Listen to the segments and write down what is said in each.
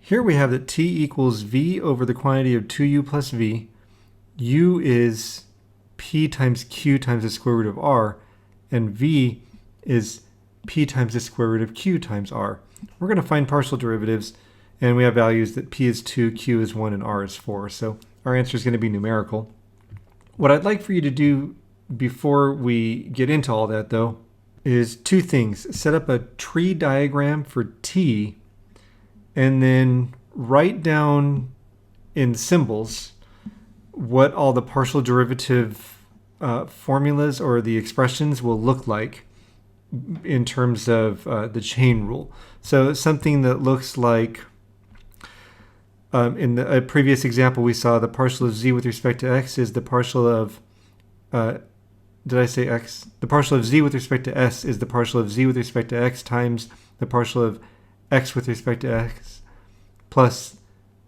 Here we have that t equals v over the quantity of 2u plus v. U is p times q times the square root of r, and v is p times the square root of q times r. We're going to find partial derivatives, and we have values that p is 2, q is 1, and r is 4. So our answer is going to be numerical. What I'd like for you to do before we get into all that, though, is two things. Set up a tree diagram for t, and then write down in symbols what all the partial derivative formulas or the expressions will look like in terms of the chain rule. So something that looks like, in the previous example we saw the partial of z with respect to x is the partial of, did I say x? The partial of z with respect to s is the partial of z with respect to x times the partial of x with respect to x plus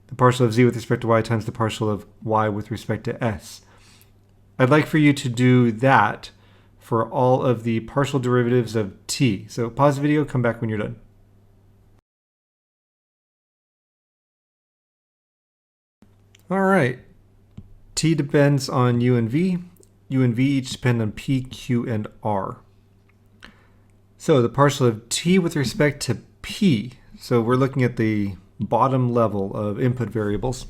the partial of z with respect to y times the partial of y with respect to s. I'd like for you to do that for all of the partial derivatives of t. So pause the video, come back when you're done. All right, t depends on u and v. U and v each depend on p, q, and r. So the partial of t with respect to p, so we're looking at the bottom level of input variables.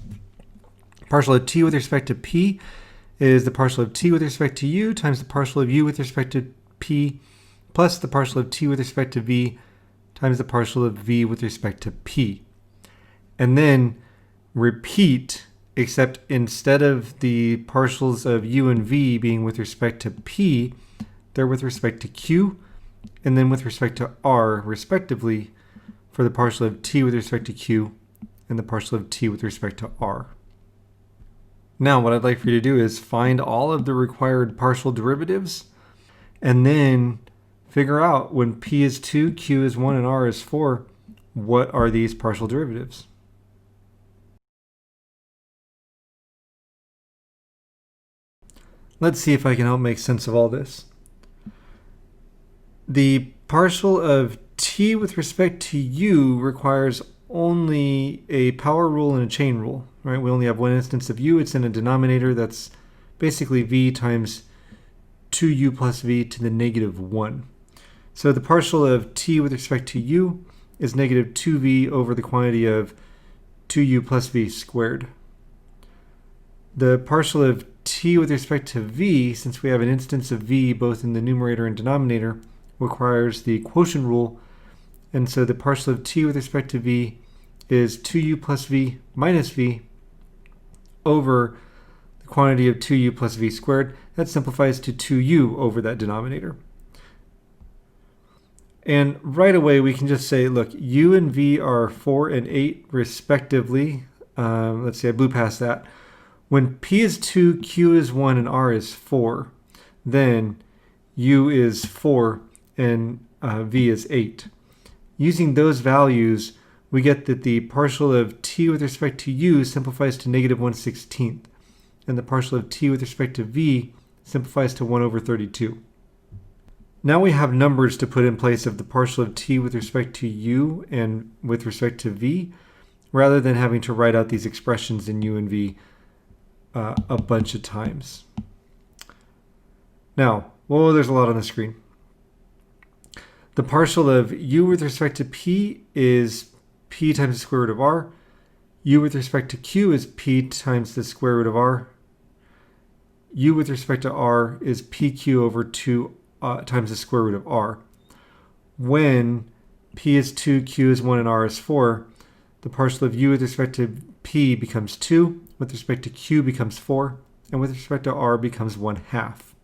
Partial of t with respect to p is the partial of t with respect to u times the partial of u with respect to p plus the partial of t with respect to v times the partial of v with respect to p. And then repeat, except instead of the partials of u and v being with respect to p, they're with respect to q, and then with respect to r, respectively, for the partial of t with respect to q and the partial of t with respect to r. Now what I'd like for you to do is find all of the required partial derivatives and then figure out when p is 2, q is 1, and r is 4, what are these partial derivatives? Let's see if I can help make sense of all this. The partial of t with respect to u requires only a power rule and a chain rule, right? We only have one instance of u. It's in a denominator that's basically v times 2u plus v to the negative 1. So the partial of t with respect to u is negative 2v over the quantity of 2u plus v squared. The partial of t with respect to v, since we have an instance of v both in the numerator and denominator, requires the quotient rule, and so the partial of t with respect to v is 2u plus v minus v over the quantity of 2u plus v squared. That simplifies to 2u over that denominator. And right away we can just say, look, u and v are 4 and 8 respectively. Let's see, I blew past that. When p is 2, q is 1, and r is 4, then u is 4 and v is 8. Using those values, we get that the partial of t with respect to u simplifies to negative 1/16, and the partial of t with respect to v simplifies to 1 over 32. Now we have numbers to put in place of the partial of t with respect to u and with respect to v, rather than having to write out these expressions in u and v a bunch of times. Now, whoa, there's a lot on the screen. The partial of u with respect to p is p times the square root of r. U with respect to q is p times the square root of r. U with respect to r is pq over 2 times the square root of r. When p is 2, q is 1, and r is 4, the partial of u with respect to p becomes 2, with respect to q becomes 4, and with respect to r becomes 1/2.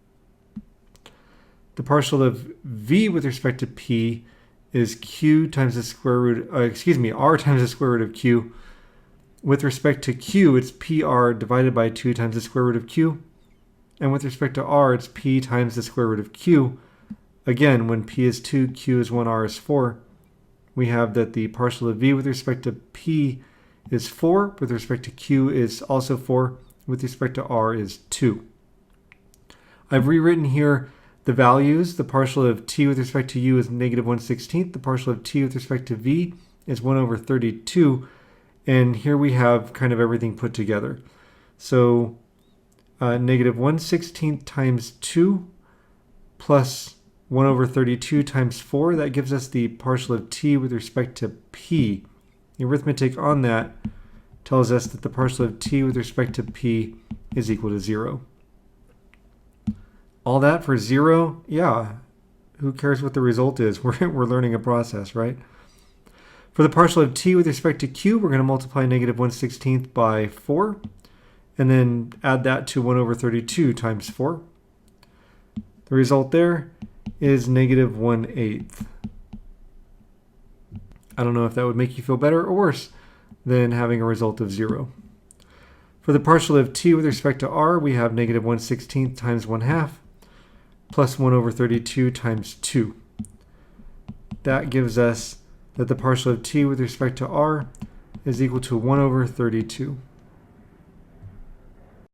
The partial of v with respect to p is q times the square root, r times the square root of q. With respect to q, it's pr divided by 2 times the square root of q. And with respect to r, it's p times the square root of q. Again, when p is 2, q is 1, r is 4, we have that the partial of v with respect to p is 4, with respect to q is also 4, with respect to r is 2. I've rewritten here the values. The partial of t with respect to u is negative 1/16. The partial of t with respect to v is 1 over 32. And here we have kind of everything put together. So negative 1/16 times 2 plus 1 over 32 times 4, that gives us the partial of t with respect to p. The arithmetic on that tells us that the partial of t with respect to p is equal to 0. All that for 0? Yeah. Who cares what the result is? We're learning a process, right? For the partial of t with respect to q, we're going to multiply negative 1/16 by 4, and then add that to 1 over 32 times 4. The result there is negative 1/8. I don't know if that would make you feel better or worse than having a result of 0. For the partial of t with respect to r, we have negative 1/16 times 1/2 plus 1 over 32 times 2. That gives us that the partial of t with respect to r is equal to 1 over 32.